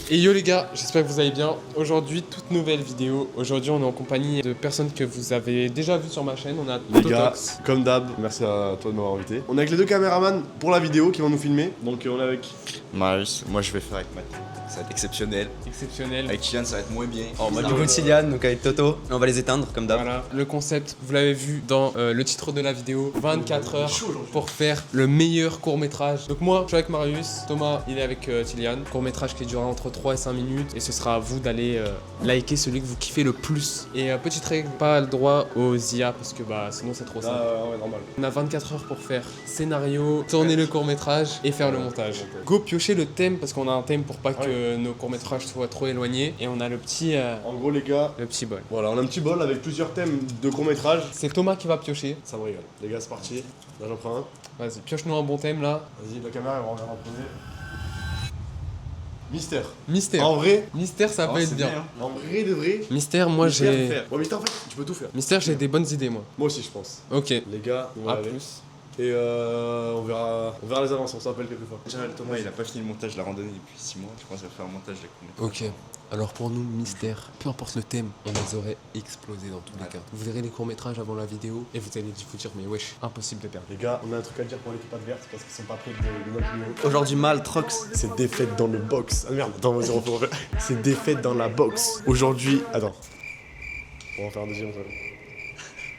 Et yo les gars, j'espère que vous allez bien. Aujourd'hui, toute nouvelle vidéo. Aujourd'hui, on est en compagnie de personnes que vous avez déjà vues sur ma chaîne. On a Les gars, Totox. comme d'hab, merci à toi de m'avoir invité. On est avec les deux caméramans pour la vidéo qui vont nous filmer. Donc on est avec... Marius, moi je vais faire avec Matt. Ça va être exceptionnel. Exceptionnel. Avec Kylian, ça va être moins bien. Oh, moi du coup de Cylian, donc avec Toto, on va les éteindre comme d'hab. Voilà, le concept, vous l'avez vu dans le titre de la vidéo, 24 heures pour faire le meilleur court-métrage. Donc moi, je suis avec Marius, Thomas, il est avec Kylian. Court-métrage qui durera entre 3 et 5 minutes et ce sera à vous d'aller liker celui que vous kiffez le plus. Et petite règle, pas le droit aux IA parce que bah sinon c'est trop simple. ouais, normal. On a 24 heures pour faire scénario, tourner le court-métrage et faire le montage. Go piocher le thème parce qu'on a un thème pour pas que nos courts-métrages soient trop éloignés. Et on a le petit En gros les gars, bol. voilà, on a un petit bol avec plusieurs thèmes de court-métrage. C'est Thomas qui va piocher. Ça me régale. Les gars, c'est parti. Là j'en prends un. Vas-y, pioche-nous un bon thème là. Vas-y, la caméra elle va en premier. Mystère. Mystère. En vrai, Mystère, ça peut être bien. en vrai de vrai. Mystère, moi Mystère, j'ai. faire. Ouais, Mystère en fait, tu peux tout faire. Mystère, j'ai des bonnes idées moi. Moi aussi je pense. Ok. Les gars, on va A aller. plus. Et on verra les avances, on s'appelle quelquefois. Déjà, Thomas, il a pas fini le montage de la randonnée depuis 6 mois. Je pense qu'il va faire un montage de la courbe. Ok. Alors pour nous, mystère, peu importe le thème, on les aurait explosés dans tous les cas. Vous verrez les courts-métrages avant la vidéo et vous allez vous dire, mais wesh, impossible de perdre. Les gars, on a un truc à dire pour l'équipe adverse parce qu'ils sont pas prêts de notre niveau. Aujourd'hui mal, Trox. C'est défaite dans le box. Ah merde, attends, vas-y, on refait. C'est défaite dans la box. Aujourd'hui, attends. On va en faire un deuxième, ça.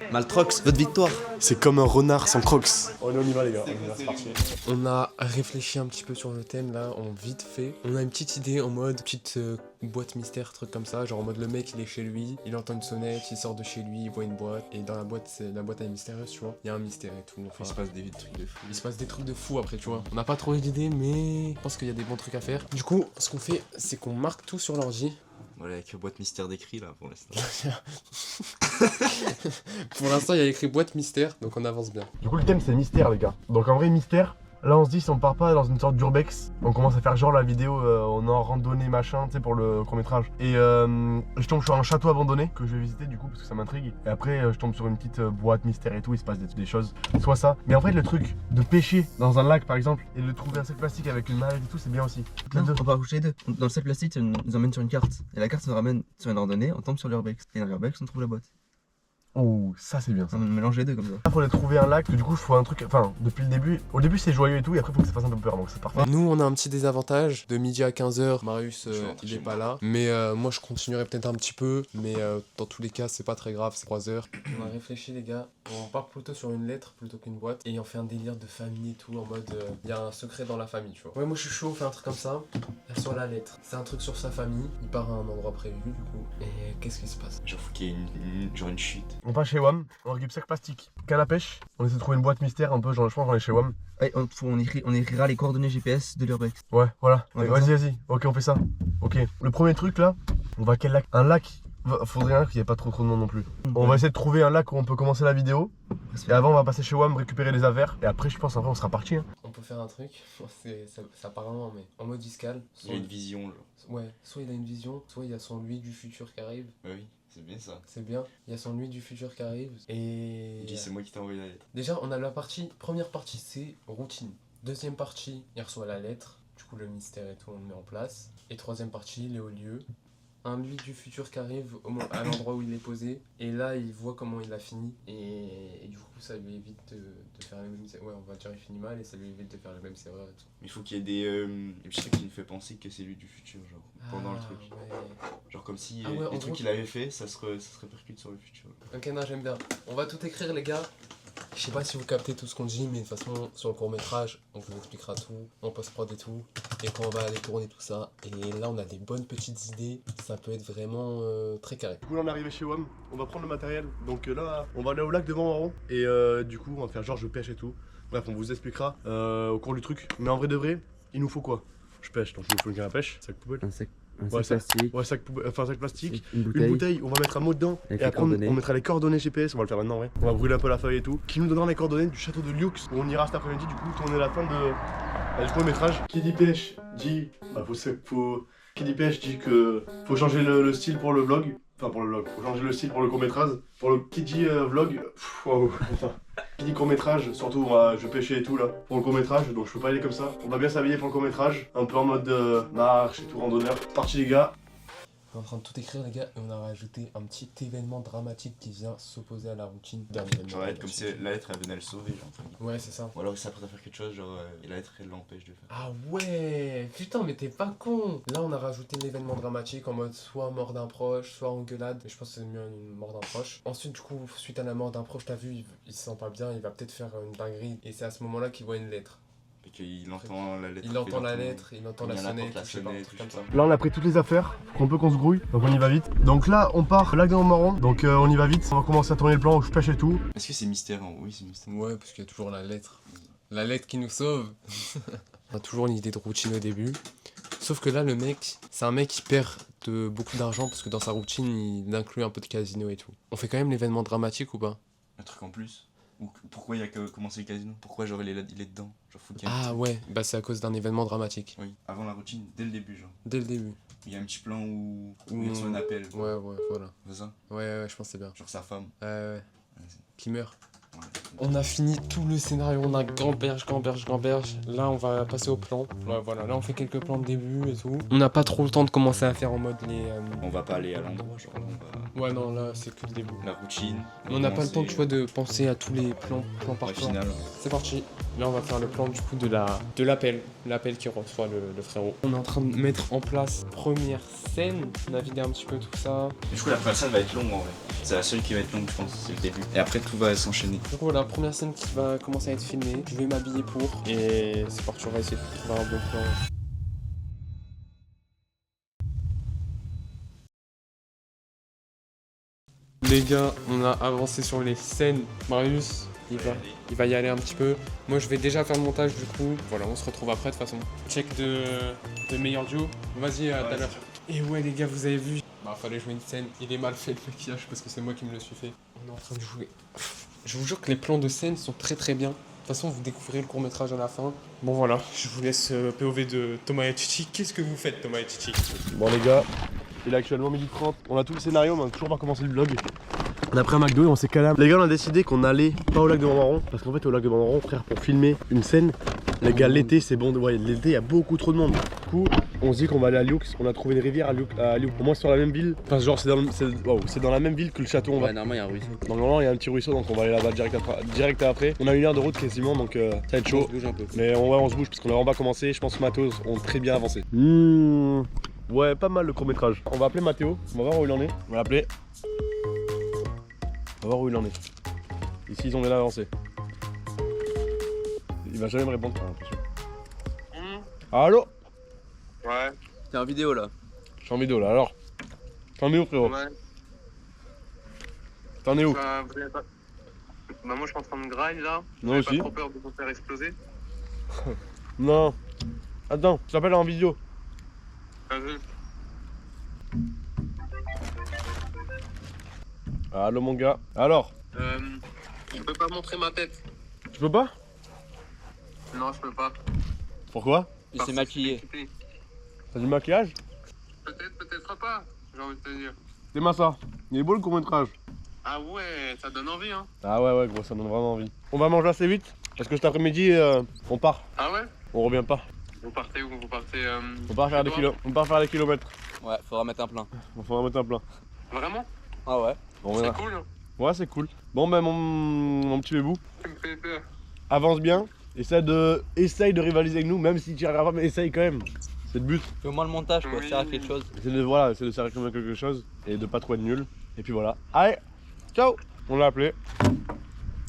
Maltrox, votre victoire. C'est comme un renard sans crocs. On y va les gars, on y va, c'est parti. On a réfléchi un petit peu sur le thème là, en vite fait. On a une petite idée en mode petite boîte mystère, truc comme ça. Genre en mode le mec il est chez lui, il entend une sonnette, il sort de chez lui, il voit une boîte. Et dans la boîte, la boîte elle est mystérieuse, tu vois. Il y a un mystère et tout. Enfin, Il se passe des trucs de fou. il se passe des trucs de fou après, tu vois. On n'a pas trop d'idées, mais je pense qu'il y a des bons trucs à faire. Du coup, ce qu'on fait, c'est qu'on marque tout sur l'ordi. Voilà, avec la boîte mystère d'écrit là pour l'instant. Pour l'instant, il y a écrit boîte mystère, donc on avance bien. Du coup, le thème c'est mystère, les gars. Donc en vrai, mystère. Là, on se dit, si on part pas dans une sorte d'urbex, on commence à faire genre la vidéo, on est en randonnée machin, tu sais, pour le court-métrage. Et je tombe sur un château abandonné que je vais visiter du coup, parce que ça m'intrigue. Et après, je tombe sur une petite boîte mystère et tout, il se passe des choses. Soit ça. Mais en fait, le truc de pêcher dans un lac par exemple, et de trouver un sac plastique avec une mallette et tout, c'est bien aussi. Non, on va coucher les deux. Dans le sac plastique, ça nous emmène sur une carte. Et la carte nous ramène sur une randonnée, on tombe sur l'urbex. Et dans l'urbex, on trouve la boîte. Oh, ça c'est bien ça. On mélange les deux comme ça. Il faudrait trouver un lac, parce que du coup, il faut un truc. Enfin, depuis le début, au début c'est joyeux et tout, et après, il faut que ça fasse un peu peur, donc c'est parfait. Nous, on a un petit désavantage. De midi à 15h, Marius, Je rentre il chez est moi. pas là. Mais moi, je continuerai peut-être un petit peu. Mais dans tous les cas, c'est pas très grave, c'est 3 heures. On a réfléchi, les gars. On part plutôt sur une lettre plutôt qu'une boîte. Et on fait un délire de famille et tout, en mode il y a un secret dans la famille, tu vois. Ouais, moi, je suis chaud, on fait un truc comme ça. Elle soit la lettre. C'est un truc sur sa famille. Il part à un endroit prévu, du coup. Et qu'est-ce qui se passe? Genre, faut qu'il y ait genre une chute. On passe chez WAM, on récupère sac plastique, canne à pêche, on essaie de trouver une boîte mystère un peu, genre, je pense qu'on est chez WAM. Allez, on écrira les coordonnées GPS de l'urbex. Ouais, voilà. Ouais, Vas-y, ok, on fait ça. Ok. Le premier truc là, on va à quel lac? Un lac. Faudrait un lac qu'il n'y ait pas trop de monde non plus. On va essayer de trouver un lac où on peut commencer la vidéo. Et avant, on va passer chez WAM, récupérer les affaires. Et après, je pense, en vrai, on sera parti. Hein. On peut faire un truc. Ça part loin, mais en mode escale. Il y a une vision, genre. Ouais, soit il a une vision, soit il y a son lui du futur qui arrive. Bah oui, c'est bien ça. C'est bien. Il y a son lui du futur qui arrive. Et. Il dit, c'est moi qui t'ai envoyé la lettre. Déjà, on a la partie. Première partie, c'est routine. Deuxième partie, il reçoit la lettre. Du coup, le mystère et tout, on le met en place. Et troisième partie, il est au lieu. Un lui du futur qui arrive à l'endroit où il est posé. Et là, il voit comment il a fini. Et du coup, ça lui évite de faire les mêmes erreurs. Ouais, on va dire il finit mal et ça lui évite de faire les mêmes erreurs et tout. Mais il faut qu'il y ait des petits trucs qui nous fait penser que c'est lui du futur, genre, pendant le truc. Ouais. Genre comme si Ah ouais, en les gros, trucs qu'il avait fait, ça se répercute sur le futur. Ok, non, j'aime bien. On va tout écrire, les gars. Je sais pas si vous captez tout ce qu'on dit, mais de toute façon, sur le court-métrage, on vous expliquera tout, on post-prod et tout, et quand on va aller tourner tout ça. Et là, on a des bonnes petites idées, ça peut être vraiment très carré. Du coup, là, on est arrivé chez WAM, on va prendre le matériel. Donc là, on va aller au lac devant en rond. Et du coup, on va faire genre je pêche et tout. Bref, on vous expliquera au cours du truc. Mais en vrai de vrai, il nous faut quoi? Je pêche, donc il nous faut une canne à pêche, sac poubelle. Un sac Ouais, plastique, Ouais, sac plastique. une Une bouteille, on va mettre un mot dedans. Avec Et les après, on coordonnées. mettra les coordonnées GPS, on va le faire maintenant en vrai. On va brûler un peu la feuille et tout. Qui nous donnera les coordonnées du château de Lux, où on ira cet après-midi, du coup, tourner la fin du court métrage. Qui dit pêche dit. Qui dit pêche dit que faut changer le style pour le vlog. Enfin pour le vlog, faut changer le style pour le court-métrage. Pour le qui dit vlog, wow, putain. Qui dit court-métrage, surtout je vais pêcher et tout là, pour le court-métrage, donc je peux pas aller comme ça. On va bien s'habiller pour le court-métrage, un peu en mode marche et tout, randonneur. C'est parti les gars. On est en train de tout écrire les gars et on a rajouté un petit événement dramatique qui vient s'opposer à la routine d'un événement. Genre, être comme si la lettre elle venait le sauver, genre. Ouais c'est ça. Ou alors il s'apprête à faire quelque chose, genre, et la lettre elle l'empêche de faire. Ah ouais, putain mais t'es pas con. Là on a rajouté l'événement dramatique en mode soit mort d'un proche, soit engueulade. Et je pense que c'est mieux une mort d'un proche. Ensuite du coup, suite à la mort d'un proche, t'as vu, il se sent pas bien, il va peut-être faire une dinguerie. Et c'est à ce moment-là qu'il voit une lettre. Et qu'il entend la lettre. Il entend la lettre, il entend la sonnette, la je sais pas, un sonnette, truc comme je ça. sais pas. Là on a pris toutes les affaires, faut un peu qu'on se grouille, donc on y va vite. Donc là on part lac de Montmarron, donc on y va vite, on va commencer à tourner le plan où je pêche et tout. Est-ce que c'est mystère hein? Oui, c'est mystère. Ouais, parce qu'il y a toujours la lettre. La lettre qui nous sauve. On a toujours une idée de routine au début. Sauf que là, le mec, c'est un mec qui perd beaucoup d'argent parce que dans sa routine, il inclut un peu de casino et tout. On fait quand même l'événement dramatique ou pas? Un truc en plus. Ou pourquoi il y a que commencé le casino? Pourquoi genre il est dedans? Genre faut qu'il y ait un Ah truc. ouais, bah c'est à cause d'un événement dramatique. Oui, avant la routine, dès le début, genre. Dès le début. Il y a un petit plan où il reçoit un appel. Ouais, voilà. C'est ça? Ouais, je pense que c'est bien. Genre sa femme. Ouais. Vas-y. Qui meurt. Ouais. On a fini tout le scénario, on a gamberge. Là, on va passer au plan. Ouais, voilà, là, on fait quelques plans de début et tout. On n'a pas trop le temps de commencer à faire en mode les... On va pas aller à l'endroit, genre là on va. Ouais, non, là, c'est que le début. La routine. On n'a pas le temps, tu vois, de penser à tous les plans par Ouais, plan. final. C'est parti. Là, on va faire le plan du coup de l'appel qui reçoit le frérot. On est en train de mettre en place première scène. On a vidé un petit peu tout ça. Du coup, la première scène va être longue en vrai. C'est la seule qui va être longue, je pense, c'est le début. Et après, tout va s'enchaîner. Donc voilà, première scène qui va commencer à être filmée. Je vais m'habiller pour. Et c'est parti, on va essayer de trouver un bon plan. Les gars, on a avancé sur les scènes. Marius, il va y aller un petit peu. Moi, je vais déjà faire le montage du coup. Voilà, on se retrouve après de toute façon. Check de meilleur duo. Vas-y, à tout à l'heure. Et ouais, les gars, vous avez vu. Bah, fallait jouer une scène. Il est mal fait le maquillage parce que c'est moi qui me le suis fait. On est en train de jouer. Je vous jure que les plans de scène sont très bien. De toute façon, vous découvrirez le court-métrage à la fin. Bon, voilà, je vous laisse POV de Thomas et Titi. Qu'est-ce que vous faites, Thomas et Titi? Bon les gars, il est actuellement 12h30, on a tout le scénario mais on a toujours pas commencé le vlog. On a pris un McDo et on s'est calé. Les gars on a décidé qu'on allait pas au lac de Montmarron parce qu'en fait au lac de Montmarron frère pour filmer une scène, les gars l'été c'est bon, ouais l'été il y a beaucoup trop de monde. Du coup on se dit qu'on va aller à Lioux, on a trouvé une rivière à Lioux. Au moins c'est sur la même ville, enfin genre c'est dans la même ville que le château on va. Ouais, normalement, il y a un ruisseau. Donc normalement il y a un petit ruisseau donc on va aller là-bas direct après. On a 1 heure de route quasiment donc ça va être chaud. On se bouge un peu. Mais on se bouge parce qu'on a vraiment pas commencé, je pense que Matos ont très bien avancé. Ouais, pas mal le court-métrage. On va appeler Mathéo, on va voir où il en est. On va l'appeler. On va voir où il en est. Ici, ils ont bien avancé. Il va jamais me répondre, j'ai l'impression. Allô? Ouais, T'es en vidéo là. Je suis en vidéo là, alors. T'en es où, frérot? ouais. T'en es où? Vous avez pas... Bah moi je suis en train de grind là. Vous Moi avez aussi. pas trop peur de vous faire exploser? Non. Attends, je t'appelle en vidéo. Vas-y. Allô, mon gars. Alors? Je peux pas montrer ma tête. Tu peux pas? Non, je peux pas. Pourquoi? Il s'est maquillé. T'as du maquillage? Peut-être pas, j'ai envie de te dire. C'est ma ça. Il est beau le court-métrage. Ah ouais, ça donne envie hein. Ah ouais, gros, ça donne vraiment envie. On va manger assez vite parce que cet après-midi, on part. Ah ouais? On revient pas. Vous partez où? Vous partez... On part faire des on part faire les kilomètres. Ouais, faudra mettre un plein. On va mettre un plein. Vraiment? Ah ouais. Bon, C'est voilà. cool hein. Ouais, c'est cool. Bon, ben, mon petit bébou, Tu me fais peur. avance bien. Essaye de rivaliser avec nous, même si tu n'y arriveras pas, mais essaye quand même. C'est le but. Fais au moins le montage quoi, Oui. ça quelque chose. C'est de faire quand même quelque chose et de pas trop être nul. Et puis voilà. Allez, ciao. On l'a appelé.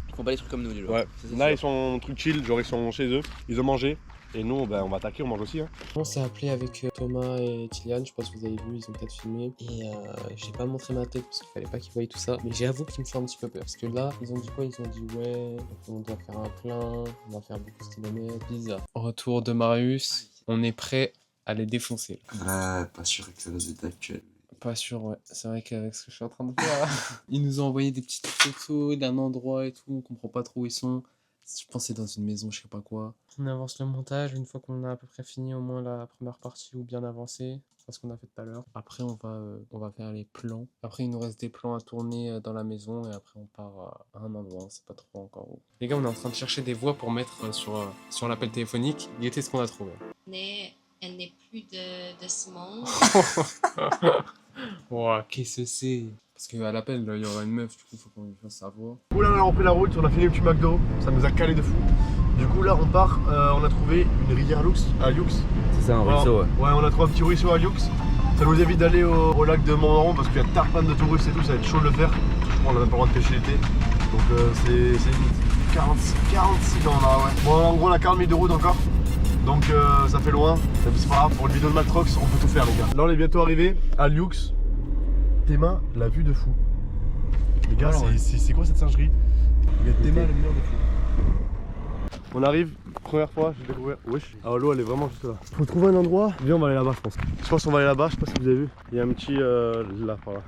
Ils font pas des trucs comme nous du genre. Ouais. Ça, c'est Là, sûr. ils sont en truc chill, genre ils sont chez eux. Ils ont mangé. Et nous, ben, on va attaquer, on mange aussi. Hein. On s'est appelé avec Thomas et Tiliane, je pense que vous avez vu, ils ont peut-être filmé. Et j'ai pas montré ma tête parce qu'il fallait pas qu'ils voient tout ça. Mais j'avoue qu'ils me font un petit peu peur. Parce que là, ils ont dit quoi? Ils ont dit ouais, on doit faire un plein, on va faire beaucoup de kilomètres. Bizarre. Retour de Marius, on est prêt à les défoncer. Là, pas sûr avec le résultat actuel. Pas sûr, ouais. C'est vrai qu'avec ce que je suis en train de faire, ils nous ont envoyé des petites photos d'un endroit et tout, on comprend pas trop où ils sont. Je pense que c'est dans une maison, je sais pas quoi. On avance le montage, une fois qu'on a à peu près fini au moins la première partie ou bien avancé, pas ce qu'on a fait tout à l'heure. Après, on va faire les plans. Après, il nous reste des plans à tourner dans la maison et après, on part à un endroit. On sait pas trop encore où. Les gars, on est en train de chercher des voix pour mettre sur l'appel téléphonique. Guettez ce qu'on a trouvé. Elle n'est plus de ce monde. Ouah, qu'est-ce que c'est? Parce qu'à l'appel, il y aura une meuf, du coup, faut qu'on lui fasse sa voix. Du coup, là, on a repris la route, on a fini le petit McDo, ça nous a calé de fou. Du coup, là, on part, on a trouvé une rivière à Lioux. C'est ça, un ruisseau, ouais. Ouais, on a trouvé un petit ruisseau à Lioux. Ça nous évite d'aller au lac de Montmoron parce qu'il y a tarpane de touristes et tout, ça va être chaud de le faire. Je crois qu'on n'a même pas le droit de pêcher l'été. Donc, c'est limite 46 ans là, ouais. Bon, en gros, on a 40 000 de route encore. Donc, ça fait loin. C'est pas grave, pour une vidéo de Maltrox, on peut tout faire, les gars. Là, on est bientôt arrivé à Lioux. Théma, la vue de fou. Les gars, c'est quoi cette singerie? Il y a Théma, le meilleur de fou. On arrive, première fois, j'ai découvert. Wesh. Ah, l'eau elle est vraiment juste là. Faut trouver un endroit. Viens, on va aller là-bas, je pense. Je pense qu'on va aller là-bas, je sais pas si vous avez vu. Il y a un petit. Là, par là.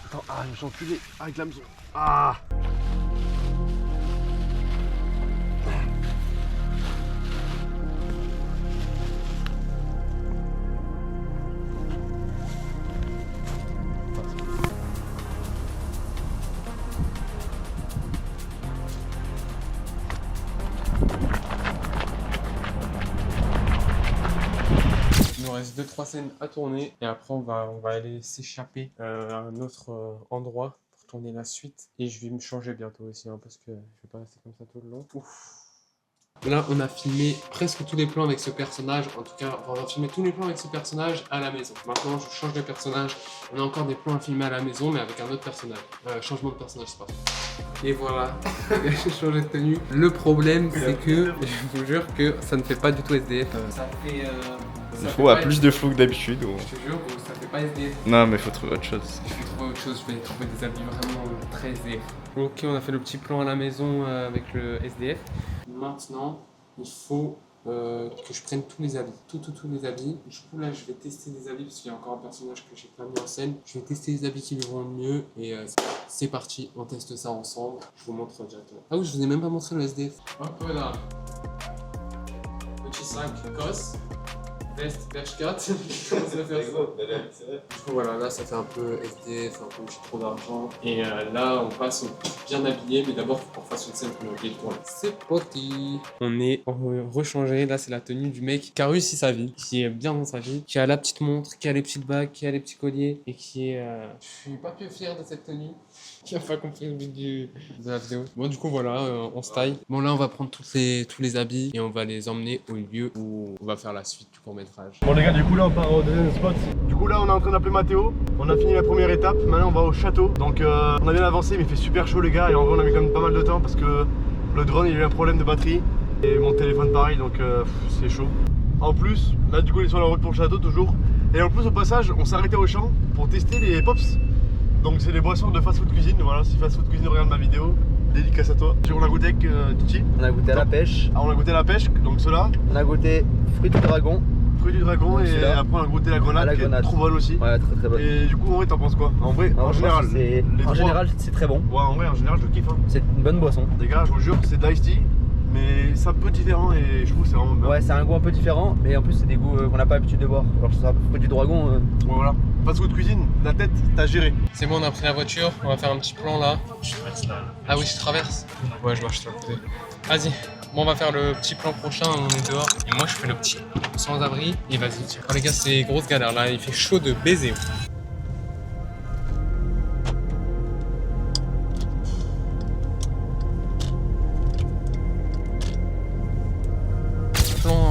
Attends, je me suis enculé avec l'hameçon. Ah! Il nous reste 2-3 scènes à tourner et après on va aller s'échapper à un autre endroit pour tourner la suite. Et je vais me changer bientôt aussi hein, parce que je vais pas rester comme ça tout le long. Ouf. Là on a filmé presque tous les plans avec ce personnage, en tout cas on a filmé tous les plans avec ce personnage à la maison. Maintenant je change de personnage, on a encore des plans à filmer à la maison mais avec un autre personnage. Changement de personnage c'est parti. Et voilà, j'ai changé de tenue. Le problème c'est que, je vous jure que ça ne fait pas du tout SDF. Ça fait... Il faut à plus de flou que d'habitude. Ou... Je te jure, ça fait pas SDF. Non, mais faut trouver autre chose. Je vais trouver autre chose, je vais trouver des habits vraiment très SDF. Ok, on a fait le petit plan à la maison avec le SDF. Maintenant, il faut que je prenne tous les habits. Tous les habits. Du coup, là, je vais tester des habits parce qu'il y a encore un personnage que j'ai pas mis en scène. Je vais tester les habits qui lui vont le mieux et c'est parti, on teste ça ensemble. Je vous montre directement. Ah oui, je vous ai même pas montré le SDF. Hop là. Petit sac Goss. Veste Bershka, je commence à faire ça. Du coup voilà, là ça fait un peu SDF, un peu j'ai trop d'argent. Et là on passe au bien habillé, mais d'abord faut qu'on fasse une scène pour nous oublier le tournage. C'est parti. On est rechangé, là c'est la tenue du mec qui a réussi sa vie, qui est bien dans sa vie, qui a la petite montre, qui a les petites bagues, qui a les petits colliers et qui est... Je suis pas plus fier de cette tenue. Qui a pas compris le but de la vidéo. Bon du coup voilà, on se taille. Bon là on va prendre tous les habits et on va les emmener au lieu où on va faire la suite du court-métrage. Bon les gars, du coup là on part au deuxième spot. Du coup là on est en train d'appeler Mathéo. On a fini la première étape, maintenant on va au château. Donc on a bien avancé mais il fait super chaud les gars. Et en vrai on a mis quand même pas mal de temps parce que le drone il a eu un problème de batterie. Et mon téléphone pareil donc c'est chaud. En plus, là du coup ils sont sur la route pour le château toujours. Et en plus au passage on s'est arrêté au champ pour tester les pops. Donc c'est les boissons de fast food cuisine, voilà, si fast food cuisine regarde ma vidéo, dédicace à toi. On a goûté avec Titi. On a goûté à la pêche. Ah, on a goûté à la pêche, donc ceux-là. On a goûté fruits du dragon. Fruits du dragon Donc, et après on a goûté la grenade, la qui grenade. est trop bonne aussi. Ouais, très bonne. Et du coup en vrai t'en penses quoi? En vrai, Alors, en je pense général. que c'est- les En trois- général, c'est très bon. Ouais, en vrai, en général je le kiffe. Hein. C'est une bonne boisson. Les gars, je vous jure, c'est de l'ice tea, mais c'est un peu différent et je trouve que c'est vraiment bien. Ouais, c'est un goût un peu différent, mais en plus, c'est des goûts qu'on n'a pas l'habitude de boire. Alors, ça, fruits du dragon. Ouais, voilà. Fast food cuisine, la tête, t'as géré. C'est bon, on a pris la voiture, on va faire un petit plan là. Ah oui, je traverse. Ouais, je marche sur le côté. Vas-y, bon, on va faire le petit plan prochain, on est dehors. Et moi, je fais le petit sans-abri. Et vas-y, tiens. Oh, les gars, c'est grosse galère là, il fait chaud de baiser.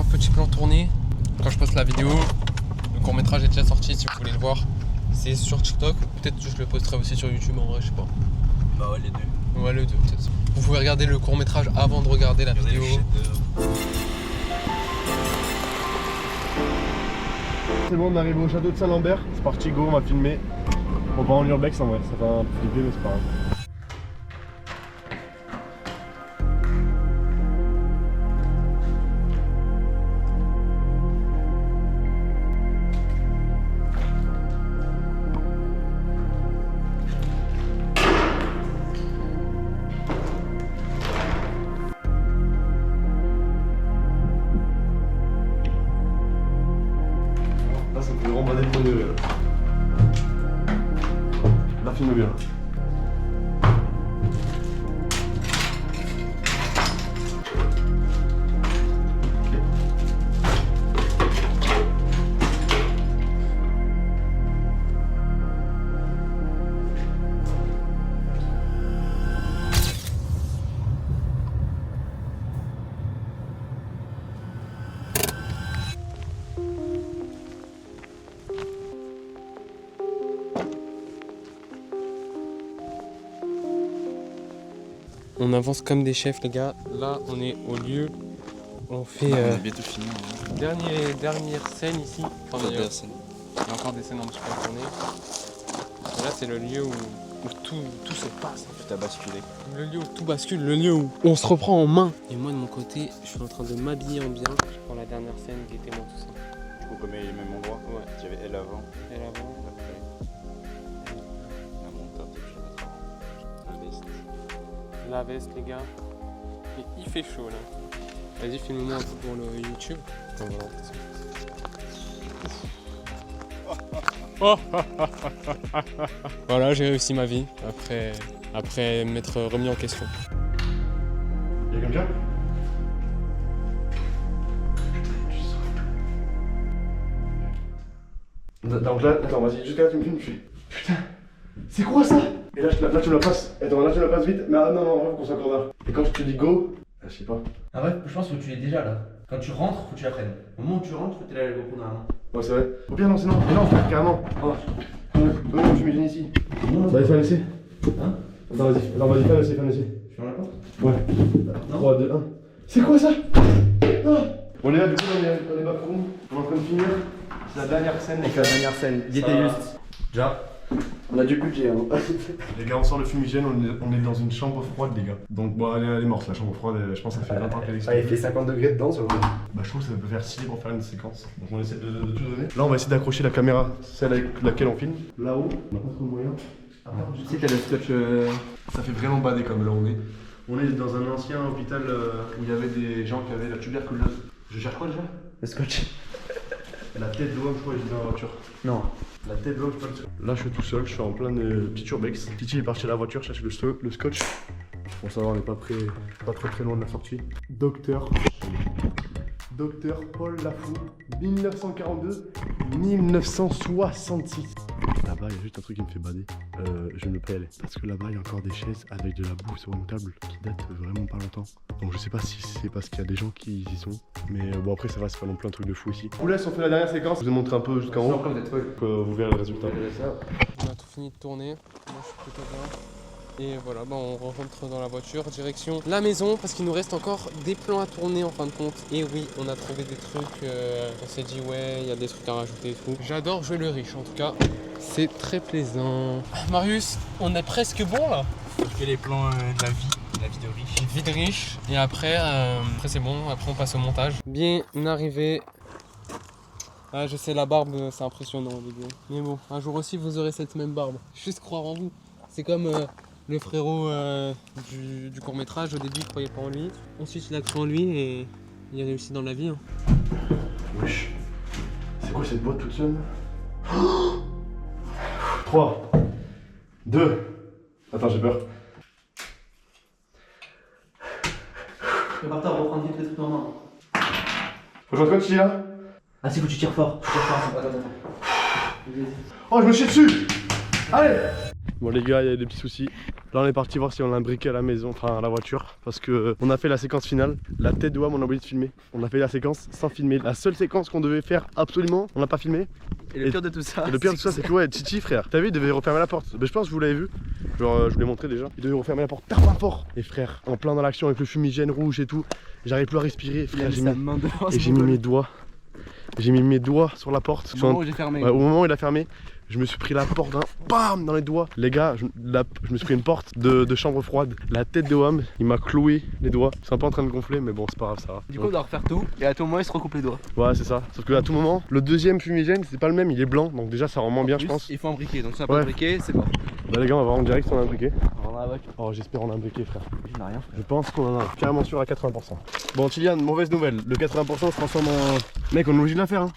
Petit plan tourné. Quand je poste la vidéo, le court-métrage est déjà sorti si vous voulez le voir. C'est sur TikTok, peut-être que je le posterai aussi sur YouTube en vrai, je sais pas. Bah ouais, les deux. Ouais, les deux peut-être. Vous pouvez regarder le court-métrage avant de regarder la vidéo. C'est bon, on est arrivé au château de Saint-Lambert. C'est parti, go, on va filmer. On va en l'urbex en vrai, ça fait un peu flipper, mais c'est pas grave. On avance comme des chefs les gars. Là on est au lieu. On fait On est bientôt fini. Hein. dernière scène ici. Enfin, il y a encore des scènes un petit peu à tourner. Et là c'est le lieu où tout se passe. Tout a basculé. Le lieu où tout bascule, le lieu où on se reprend en main. Et moi de mon côté, je suis en train de m'habiller en bien pour la dernière scène qui était moi tout ça. Du coup, comme il est même endroit. Ouais. Il y avait elle avant. Et là avant. Après. La montagne, je vais mettre avant. La veste. La veste les gars. Et il fait chaud là. Vas-y filme-moi un peu pour le YouTube. Voilà, j'ai réussi ma vie après m'être remis en question. Y'a quelqu'un? Donc là, attends, vas-y, jusqu'à là tu me filmes, je fais putain, c'est quoi ça? Et là, tu me la passes. Attends, là tu me la passes vite, mais ah non, non, faut qu'on s'accorde là. Et quand je te dis go, je sais pas. Ah ouais, je pense que tu l'es déjà là. Quand tu rentres, faut que tu la prennes. Au moment où tu rentres, faut que tu la GoPro dans la main. Ouais, c'est vrai. Au pire, non, c'est non. Mais non, frère, carrément. Oh. Non, je m'imagine ici. Bah, fais un essai. Hein? Attends, vas-y, fais un essai, fais un essai. Je ferme la porte? Ouais. Non. 3, 2, 1. C'est quoi ça? Ah. Bon, les gars, du coup, on est pas pour nous. On est en train de finir. C'est la dernière scène. Donc la dernière scène, il était juste. Déjà. On a du budget hein. Les gars, on sort le fumigène, on est dans une chambre froide, les gars. Donc, bon, elle est morte, la chambre froide. Je pense que ça fait 20 ans qu'elle existe. il fait 50 degrés dedans, sur le. Bah, je trouve que ça peut faire stylé pour faire une séquence. Donc, on essaie de tout donner. Là, on va essayer d'accrocher la caméra, celle avec laquelle on filme. Là-haut, on n'a pas trop de moyens. Tu sais, t'as le scotch. Ça fait vraiment badé comme là on est. On est dans un ancien hôpital où il y avait des gens qui avaient la tuberculose. Je cherche quoi déjà? Le scotch. La tête de l'homme, je crois, j'étais dans la voiture. Non. La tête de l'homme, je sais pas. Là, je suis tout seul, je suis en plein petit urbex. Titi est parti à la voiture chercher le scotch. Bon, ça va, on n'est pas très loin de la sortie. Docteur Paul Lafou, 1942-1966. Là-bas, il y a juste un truc qui me fait bader. Je me pèle. Parce que là-bas, il y a encore des chaises avec de la boue sur une table qui date vraiment pas longtemps. Donc je sais pas si c'est parce qu'il y a des gens qui y sont. Mais bon, après, ça va, c'est pas non plus un truc de fou ici. On laisse, on fait la dernière séquence. Je vous ai montré un peu jusqu'en haut. Vous verrez le résultat. On a tout fini de tourner. Moi je suis plutôt bien. Et voilà, bah on rentre dans la voiture, direction la maison, parce qu'il nous reste encore des plans à tourner en fin de compte. Et oui, on a trouvé des trucs, on s'est dit ouais, il y a des trucs à rajouter et tout. J'adore jouer le riche en tout cas, c'est très plaisant. Marius, on est presque bon là. Je fais les plans de la vie de riche. Vie de riche, et après c'est bon, après on passe au montage. Bien arrivé. Ah, je sais, la barbe, c'est impressionnant en vidéo. Mais bon, un jour aussi vous aurez cette même barbe. Juste croire en vous. C'est comme le frérot du court-métrage, au début il croyait pas en lui. Ensuite il a cru en lui et il a réussi dans la vie. Hein. Wesh. C'est quoi cette boîte toute seule? 3, 2. Attends, j'ai peur. Prépare-toi à reprendre vite les trucs en main. Faut que je continue là? Ah, si, faut que tu tires fort. Attends. Oh, je me chie dessus! Allez! Bon les gars, il y a des petits soucis. Là on est parti voir si on a un briquet à la maison, enfin à la voiture. Parce que on a fait la séquence finale. La tête de WAM, on a oublié de filmer. On a fait la séquence sans filmer. La seule séquence qu'on devait faire absolument, on n'a pas filmé. Et le pire de tout ça. Et le pire de tout ça, c'est que ouais, Titi frère, t'as vu, il devait refermer la porte. Mais je pense que vous l'avez vu. Genre, je vous l'ai montré déjà. Il devait refermer la porte tellement fort. Et frère, en plein dans l'action avec le fumigène rouge et tout, j'arrive plus à respirer. Frère, j'ai mis mes doigts. J'ai mis mes doigts sur la porte. Au moment où j'ai fermé. Ouais, au moment où il a fermé, je me suis pris la porte bam dans les doigts. Les gars, je me suis pris une porte de chambre froide. La tête de WAM, il m'a cloué les doigts. C'est un peu en train de gonfler, mais bon, c'est pas grave, ça va. Du coup, on doit refaire tout et à tout moment, il se recoupe les doigts. Ouais, c'est ça. Sauf que à tout moment, le deuxième fumigène, c'est pas le même, il est blanc. Donc déjà, ça rend moins bien, je pense. Il faut un briquet, donc ça, pas Ouais. un briquet, c'est bon. Bah, les gars, on va voir en direct si on a un briquet. On a la voiture. Oh, j'espère on a un briquet, frère. Je n'ai rien. Je pense qu'on en a carrément sûr à 80%. Bon, Tilian, mauvaise nouvelle. Le 80% se transforme en. Mec, on est obligé de la faire, hein.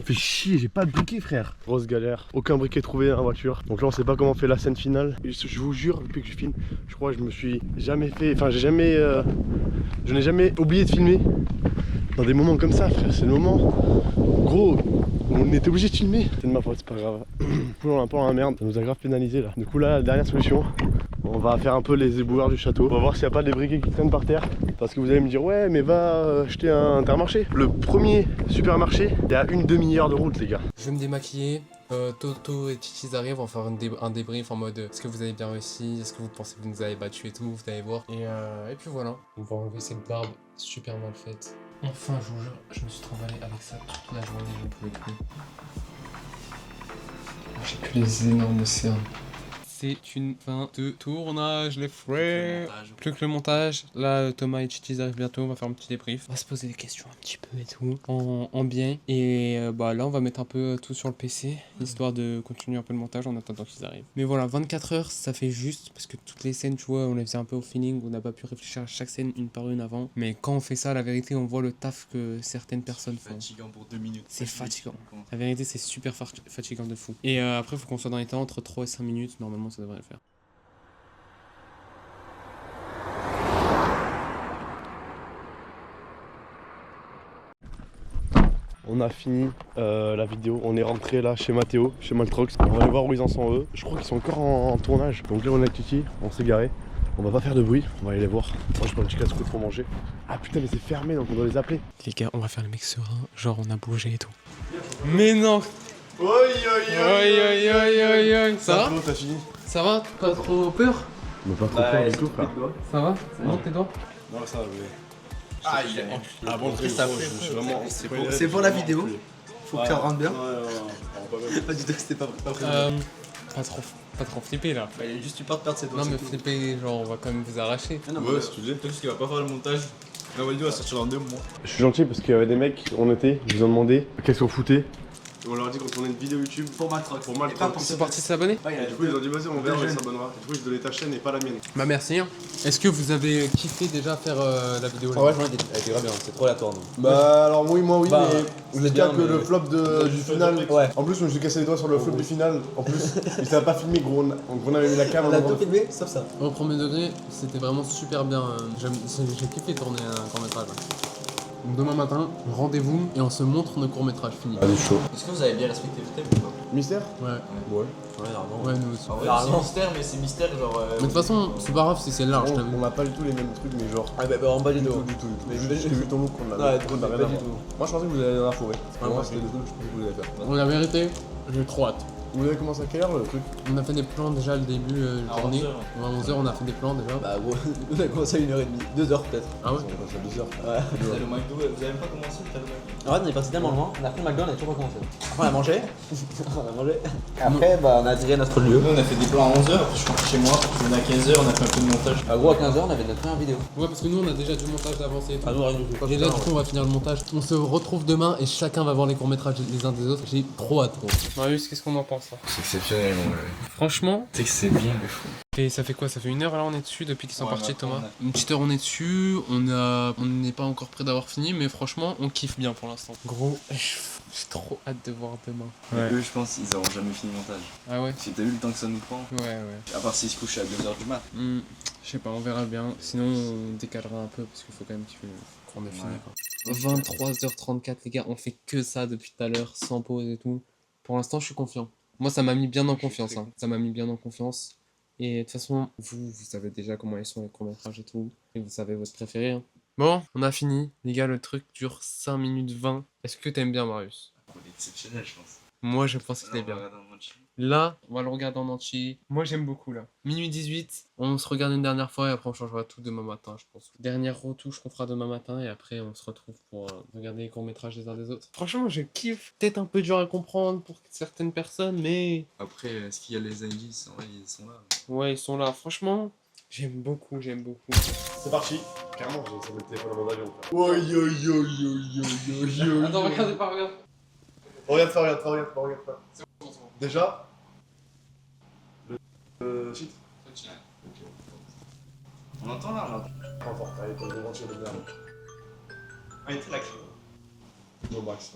Fait chier, j'ai pas de briquet, frère. Grosse galère, aucun briquet trouvé dans la voiture. Donc là, on sait pas comment on fait la scène finale. Et je vous jure, depuis que je filme, je crois que je me suis jamais fait. Enfin, je n'ai jamais oublié de filmer dans des moments comme ça, frère. C'est le moment. Gros, On était obligé de filmer. C'est de ma faute, c'est pas grave. On est un peu dans la merde, ça nous a grave pénalisé là. Du coup là, la dernière solution, on va faire un peu les éboueurs du château. On va voir s'il n'y a pas des briquets qui traînent par terre. Parce que vous allez me dire, ouais mais va acheter un Intermarché. Le premier supermarché, il y a une demi-heure de route les gars. Je vais me démaquiller. Toto et Chichis arrivent, on va faire un débrief en mode est-ce que vous avez bien réussi, est-ce que vous pensez que vous nous avez battu et tout, vous allez voir. Et puis voilà, on va enlever cette barbe super mal faite. Enfin, je vous jure, je me suis travaillé avec ça toute la journée, je ne pouvais plus. J'ai que les énormes cernes. C'est une fin de tournage, les frères. Plus que le montage. Là, Thomas et Chichis arrivent bientôt. On va faire un petit débrief. On va se poser des questions un petit peu et tout. En bien. Et bah là, on va mettre un peu tout sur le PC. Histoire de continuer un peu le montage en attendant qu'ils arrivent. Mais voilà, 24 heures, ça fait juste. Parce que toutes les scènes, tu vois, on les faisait un peu au feeling. On n'a pas pu réfléchir à chaque scène une par une avant. Mais quand on fait ça, la vérité, on voit le taf que certaines personnes font. C'est fatigant pour 2 minutes. C'est fatigant. La vérité, c'est super fatigant de fou. Et après, il faut qu'on soit dans les temps entre 3 et 5 minutes. Normalement, ça devrait le faire. On a fini la vidéo, on est rentré là chez Mathéo, chez Maltrox. On va aller voir où ils en sont eux. Je crois qu'ils sont encore en tournage. Donc là on est avec Kiki, on s'est garé. On va pas faire de bruit, on va aller les voir. Moi je prends un petit casse-croûte pour manger. Ah putain mais c'est fermé donc on doit les appeler. Les gars, on va faire le mec serein, genre on a bougé et tout. Mais non. Oi oi oi. Ça va? T'as fini? Ça va? Pas trop peur? Mais pas trop peur du tout frère. Ça va? C'est bon tes doigts? Non, ça va. Ah, il est. Ah bon, Après, ça je suis vraiment. C'est pour la vidéo. Faut que ça rentre bien. Ouais. Pas du tout, c'était pas prévu. Pas trop flipper là. Il a juste eu peur de perdre ses doigts. Non mais flipper, genre on va quand même vous arracher. Ouais, si tu dis. Peut-être qu'il va pas faire le montage. La vidéo va sortir dans 2 mois. Je suis gentil parce qu'il y avait des mecs, on était, ils nous ont demandé qu'est-ce qu'on foutait. Et on leur a dit qu'on tournait une vidéo YouTube Pour Maltrox. pour Maltrox. C'est parti de s'abonner? Du coup ils ont dit vas-y on verra, on s'abonnera. Du coup j'ai donné ta chaîne et pas la mienne. Bah merci. Est-ce que vous avez kiffé déjà faire la vidéo là? Ouais, elle était grave bien, c'est trop aléatoire. Bah alors oui, moi oui, Bah, mais c'est bien, que mais- le flop du final. Ouais. En plus, je me suis cassé les doigts sur le flop du final. En plus, il s'avait pas filmé, gros. On avait mis la cam. On a tout filmé, sauf ça. Au premier degré, c'était vraiment super bien. J'ai kiffé tourner un court métrage. Donc demain matin, rendez-vous et on se montre nos courts métrages finis. Vas-y, chaud. Est-ce que vous avez bien respecté le thème ou pas? Mystère? Ouais, Ouais. Ouais, normalement. ouais, nous aussi. En vrai, c'est mystère, mais c'est mystère genre. Mais de toute façon, c'est pas grave si c'est large, t'as vu. On a pas du tout les mêmes trucs, mais genre. Ah bah en bas du tout. Du tout. Mais J'ai vu ton look qu'on a. Ouais, on a rien pas à du voir. tout. Moi, je pensais que vous alliez dans la forêt. moi, Moi, c'était des trucs que je pensais que vous alliez faire. Bon, la vérité, j'ai trop hâte. Vous avez commencé à quelle heure le truc? On a fait des plans déjà le début de journée. À 11h, on a fait des plans déjà. Bah gros, on a commencé à 1h30, 2h peut-être. Ah ouais? On a passé à 2 heures. Ouais. Le McDo, vous avez même pas commencé de faire le McDo? En fait, on est parti tellement loin, on a pris le McDo, on a toujours pas commencé. Après, on a mangé. On a mangé. Après, bah, on a atterri à notre lieu. Nous, on a fait des plans à 11h, je suis rentré chez moi. On a 15h, on a fait un peu de montage. Bah, gros, à 15h, on avait notre première vidéo. Ouais, parce que nous, on a déjà du montage d'avancée. Ah, nous, rien du tout. Et là, du coup, on va finir le montage. On se retrouve demain et chacun va voir les courts-métrages les uns des autres. J'ai trop hâte, gros. Marius, qu'est-ce qu'on en pense là? C'est exceptionnel, en vrai. Franchement, Tu sais que c'est bien de fou. et ça fait quoi? Ça fait 1 heure là, on est dessus depuis qu'ils sont Ouais, partis, maintenant, Thomas? Une petite heure, on est dessus. On n'est pas encore près d'avoir fini, mais franchement, on kiffe bien pour l'instant. Gros, j'ai trop hâte de voir demain. Ouais. Eux, je pense, ils auront jamais fini le montage. Ah ouais? Si t'as vu le temps que ça nous prend, Ouais. à part s'ils se couchent à 2h du mat. Je sais pas, on verra bien. Sinon, on décalera un peu parce qu'il faut quand même qu'on ait fini. Quoi. 23h34, les gars, on fait que ça depuis tout à l'heure, sans pause et tout. Pour l'instant, je suis confiant. Moi, ça m'a mis bien en confiance. Hein. Ça m'a mis bien en confiance. Et de toute façon, vous savez déjà comment ils sont les courts-métrages et tout. Et vous savez votre préféré. Hein. Bon, on a fini. Les gars, le truc dure 5 minutes 20. Est-ce que t'aimes bien, Marius? Il est exceptionnel, je pense. Moi, je pense qu'il est bien. Là, on va le regarder en entier. Moi, j'aime beaucoup, là. Minuit 18, on se regarde une dernière fois et après, on changera tout demain matin, je pense. Dernière retouche qu'on fera demain matin et après, on se retrouve pour regarder les courts-métrages des uns des autres. Franchement, je kiffe. Peut-être un peu dur à comprendre pour certaines personnes, mais... Après, est-ce qu'il y a les indices? En vrai, ils sont là. Ouais, ils sont là. Franchement, j'aime beaucoup. C'est parti. Clairement, j'ai ça le téléphone en mode avion. Oi. Attends, regardez pas, regarde. Regarde pas. Déjà le shit. On entend là, là. Pas fort, allez, t'as le venture de merde. Ah, il était là, No max.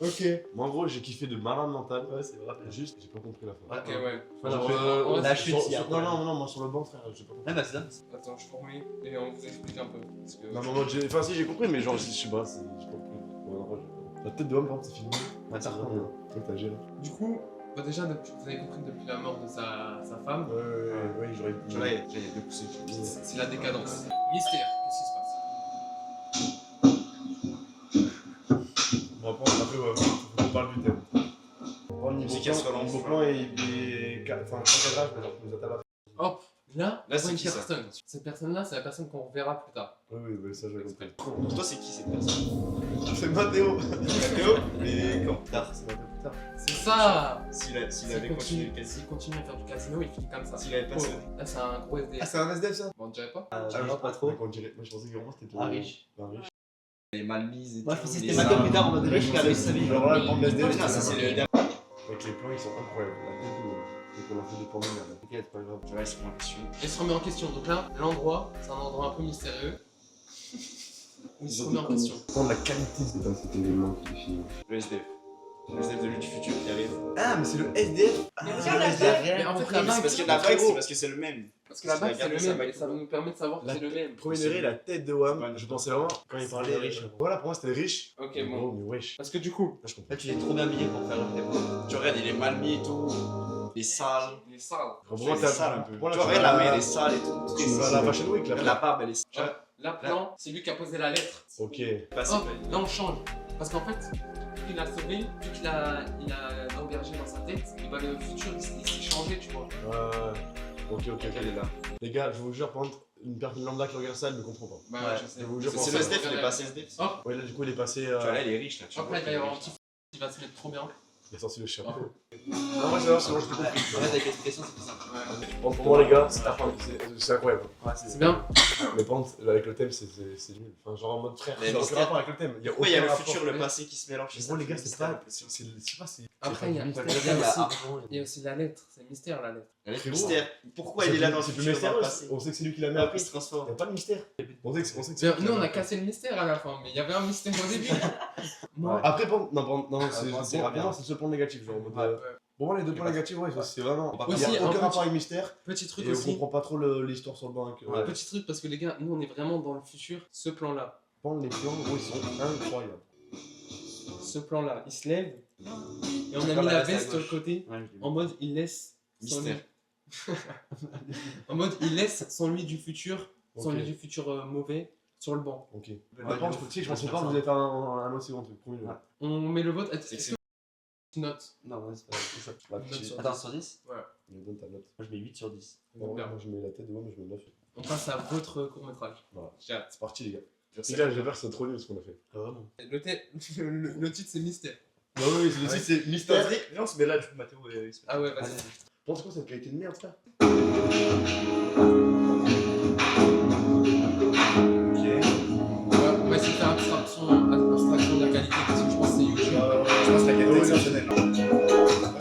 Ok. Moi en gros j'ai kiffé de malade mental. Ouais, c'est vrai. Juste, j'ai pas compris la fin. Ok, ouais. Voilà, la chute, sur- il y a sur- un Non, problème. non, moi sur le banc, frère, j'ai pas compris. Ah bah c'est ça. Attends, je formule et on vous explique un peu. Parce que... Non, non, enfin si j'ai compris, mais genre, je sais pas, j'ai pas compris. Ouais, non, la tête de homme, par contre, c'est filmé. Ouais, c'est vraiment vrai. bien. Toi, t'as géré. Du coup, bah déjà, vous avez compris depuis la mort de sa femme, Ouais, j'aurais pu. Là, il y a 2 poussées. c'est la décadence. Mystère, qu'est-ce qui se passe? Bon, après, ouais, faut qu'on parle du thème. Bon, niveau C'est qu'elle soit plan, l'enfant. niveau plan et. Enfin, sans cadrage, mais genre, tu nous attends là. Hop, là, Là, on c'est voit une qui, ça personne. Cette personne-là, c'est la personne qu'on reverra plus tard. Oui, ça, j'avais compris. Pour toi, c'est qui cette personne? C'est Mathéo. Mathéo? Mais quand? Tard. C'est Mathéo plus tard. C'est ça! S'il avait continué le casino. S'il continue à faire du casino, il finit comme ça. S'il avait Oh, passé. là, c'est un gros SDF. Ah, c'est un SDF ça? Bon, on dirait pas? Non, pas trop. On dirait. Moi, je pensais que vraiment c'était. Ah, riche. Un riche. Les mal mises et Moi je tout, pensais que les c'était Mathieu seins. plus tard en mode riche qui a réussi sa vie. Alors là, le plan de SDF, Mais non, ça c'est le dernier. Avec les plans, ils sont incroyables. La tête de haut. Donc, on a fait des plans de merde. T'inquiète, c'est pas grave. Ouais, c'est mon question. Il se remet en question. Donc là, l'endroit, c'est un endroit un peu mystérieux. Où il se remet en question. Prendre la qualité, c'est pas cet élément qui définit. Le SDF. Le SDF de lui du futur qui arrive. Ah, mais c'est le SDF. Mais c'est regarde le la SDF. Mais en fait, C'est la vague, parce que la vague, c'est parce que c'est le même. parce que la vague, c'est le Regardez, ça même. va Et être ça nous permet de savoir que La c'est le même. Premier degré, la tête de Wham. Je pensais vraiment, quand il parlait riche. Voilà, pour moi c'était riche. Ok, Mais bon. gros, mais wesh. Parce que du coup, Là, je comprends. Là tu l'es trop bien habillé pour faire le thème. Tu regardes, il est mal mis et tout. Les salles. il est sale. Pour Tu moi, vois, les salles un peu. Voilà, Tu regardes, la main, elle est sale et tout. Tu vas à la Fashion Week là. La barbe, elle est Tu vois, là, plan, c'est lui qui a posé la lettre. Ok. passée. Hop, là on change. Parce qu'en fait, vu qu'il a sauvé, vu qu'il a engagé dans sa tête, et bah le futur il s'est changé, tu vois. Ok. Elle est là. Les gars, je vous jure, par contre, une personne lambda qui regarde ça, elle ne comprend pas. Bah Ouais, je sais. je vous jure, C'est le SDF, il est passé SDF. Hop, Ouais, là, du coup, il est passé. Tu vois, là, il est riche là. Tu hop vois là il va y qu'il est avoir un riche. petit qui va se mettre trop bien. Il a sorti le chapeau. Hop. Non, moi, c'est vrai, c'est bon, je t'ai compris. En fait avec l'explication c'est pour ça. Ouais. Bon, pour moi, les gars, c'est incroyable. Ouais, C'est bien. Mais par contre, avec le thème, c'est nul. Enfin, genre en mode frère, Mais c'est aucun mystère. rapport avec le thème. Pourquoi il y a le aucun futur, rapport. le passé qui se mélangent? Mais gros, les gars, c'est pas. Je sais pas, c'est. Après, il y a c'est pas mystère. du tout. Il y a aussi la lettre, c'est mystère la lettre. Le Frérot. mystère. Pourquoi il est là dans le C'est plus futur, dans le mystérieux. passé? On sait que c'est lui qui l'a mis Après, après. il se transforme. Il n'y a pas de mystère. On sait que c'est Bien, lui qui nous l'a on mis a après. cassé le mystère à la fin, mais il y avait un mystère au début. Moi, Après, non, c'est moi, c'est pour bien. moi, c'est ce point négatif. Genre, en mode, Ouais. Pour moi, les deux points négatifs, ouais, c'est vraiment. Il Aussi, n'y a un aucun petit- rapport avec mystère. petit truc Et on aussi. comprend pas trop l'histoire sur le banc. Ouais. Petit truc parce que les gars, nous on est vraiment dans le futur. Ce plan-là, Les plans, gros, ils sont incroyables. ce plan-là, il se lève et on a Encore mis la la veste à veste sur le gauche. côté Ouais, je l'ai vu. en mode il laisse son Mystère. lui. En mode il laisse son lui du futur, son Ok. lui du futur mauvais sur le banc. Ok. Ouais, Par contre, je pensais pas que vous êtes un autre second truc. Promis. Ouais. On met le vote. C'est Est-ce que tu notes? Non ouais c'est pas c'est ça. La Note petite- sur Attends sur 10. Mais donne ta note. Moi je mets 8 sur 10. Non, moi, je mets la tête de moi, mais je mets 9. On passe à votre court-métrage. Voilà. J'ai hâte. C'est parti, les gars. Les gars, j'ai peur que c'est trop nul ce qu'on a fait. Ah vraiment. Le titre c'est Mystère. Bah oui, le titre c'est Mystère. Viens, on se met là, du coup, Mathéo. Ah ouais, vas-y. Pense quoi cette qualité de merde, frère? On va essayer de faire abstraction de la qualité parce que je pense que c'est YouTube. Je pense que la qualité est exceptionnelle.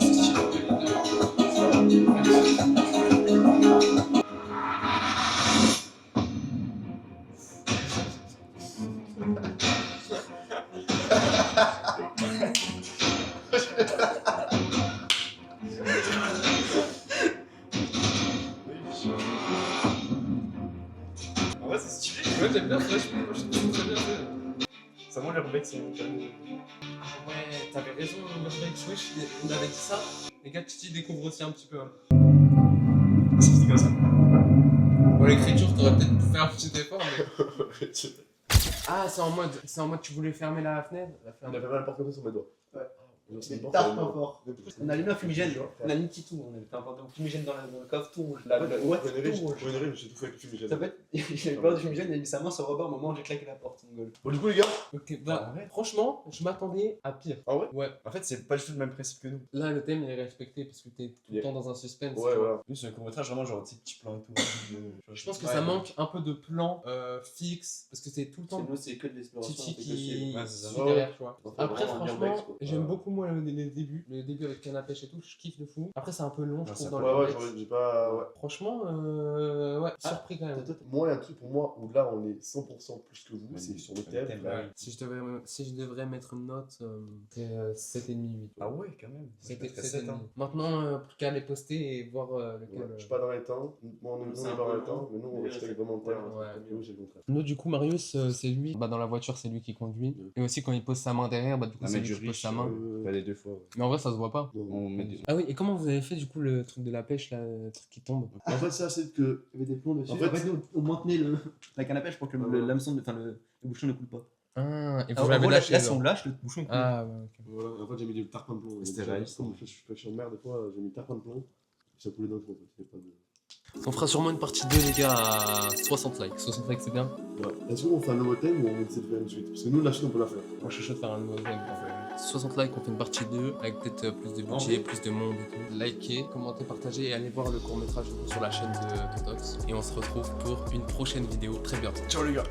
Ouais, c'est stylé. Ouais, j'aime bien ça, je trouve que c'est très bien fait. Ça montre les Roubex, c'est Ah ouais, t'avais raison, Urbex, wesh, on avait dit ça. Les gars, Titi découvre aussi un petit peu. Hein. C'est comme ça. Bon, l'écriture, t'aurais peut-être pu faire un petit effort, mais. Ah, c'est en mode tu voulais fermer la fenêtre. Il avait mal porté sur mes doigts. Ouais. C'est une porte, Tarte elle est morte. fort. On a allumé un fumigène, on a mis un petit tout, on avait fait un fumigène dans le coffre tout rouge. La Ouais, ouate René, tout rouge. je me suis tout fait avec le fumigène. Ça fait, il avait peur du fumigène, il a mis sa main sur le rebord au moment où j'ai claqué la porte, mon gueule. Bon, du coup, les gars, Ok, bah, franchement, je m'attendais à pire. Ah ouais? Ouais. En fait, c'est pas du tout le même principe que nous. Là, le thème il est respecté parce que t'es tout le temps dans un suspense. ouais, tu vois. voilà. Nous, c'est un court-métrage vraiment genre, tu sais, petit plan et tout. Je pense que ça manque un peu de plan fixe parce que c'est tout le temps Nous, c'est que de l'exploration. Titi qui Ouais, c'est ça. suit Ouais, derrière, tu vois. ouais. Après, Vraiment un franchement, urbex, quoi. j'aime beaucoup moi le début. Le début avec canne à pêche et tout, je kiffe de fou. Après, c'est un peu long, je trouve, dans Ouais, ouais, le j'ai pas. Ouais. Franchement, ouais, surpris quand même. Moi, il y a un truc pour moi où là, on est 100% plus que vous, Ouais, c'est sur le sur le thème. thème, là. ouais. Si je devrais mettre une note, c'est 7,5, 8. Ah ouais, quand même. C'était C'était 7,5. 7 ans. Maintenant, plus qu'à les poster et voir lequel. Ouais, je suis pas dans les temps. Moi, on C'est est un pas dans peu les temps, long, mais nous, on mais respecte c'est- vraiment le terme. ouais. Nous, c'est le contraire. Nous, du coup, Marius, c'est lui. Bah, dans la voiture, c'est lui qui conduit. Et aussi, quand il pose sa main derrière, bah, du coup, La c'est main lui du qui pose riche, sa main. pas les deux fois. Ouais. Mais en vrai, ça se voit pas. On met des... Ah oui, et comment vous avez fait, du coup, le truc de la pêche, là, le truc qui tombe? En fait, ça, c'est que. Il y avait des plombs dessus. En En fait- fait, nous, on maintenait la canne à pêche pour que voilà. l'hameçon, enfin le bouchon ne coule pas. Ah, et Alors, vous en l'avez gros, là, lâché, là, si genre. on lâche, le bouchon il coule. Ah, ouais, ok. Voilà, en fait, j'ai mis des tarpins de plomb. C'était Déjà, réaliste, comme hein. je suis en mer, des fois, j'ai mis tarpins de plomb. Ça coulait d'un coup, en fait. Il y a pas de. On fera sûrement une partie 2, les gars, à 60 likes. 60 likes, c'est bien. Ouais. Est-ce qu'on fait un nouveau thème ou on essaie de faire une suite? Parce que nous, la suite, on peut la faire. Moi, je suis chaud de faire un nouveau thème. 60 likes, on fait une partie 2, avec peut-être plus de budget, plus de monde et tout. Likez, commentez, partagez et allez voir le court-métrage sur la chaîne de Totox. Et on se retrouve pour une prochaine vidéo très bientôt. Ciao les gars!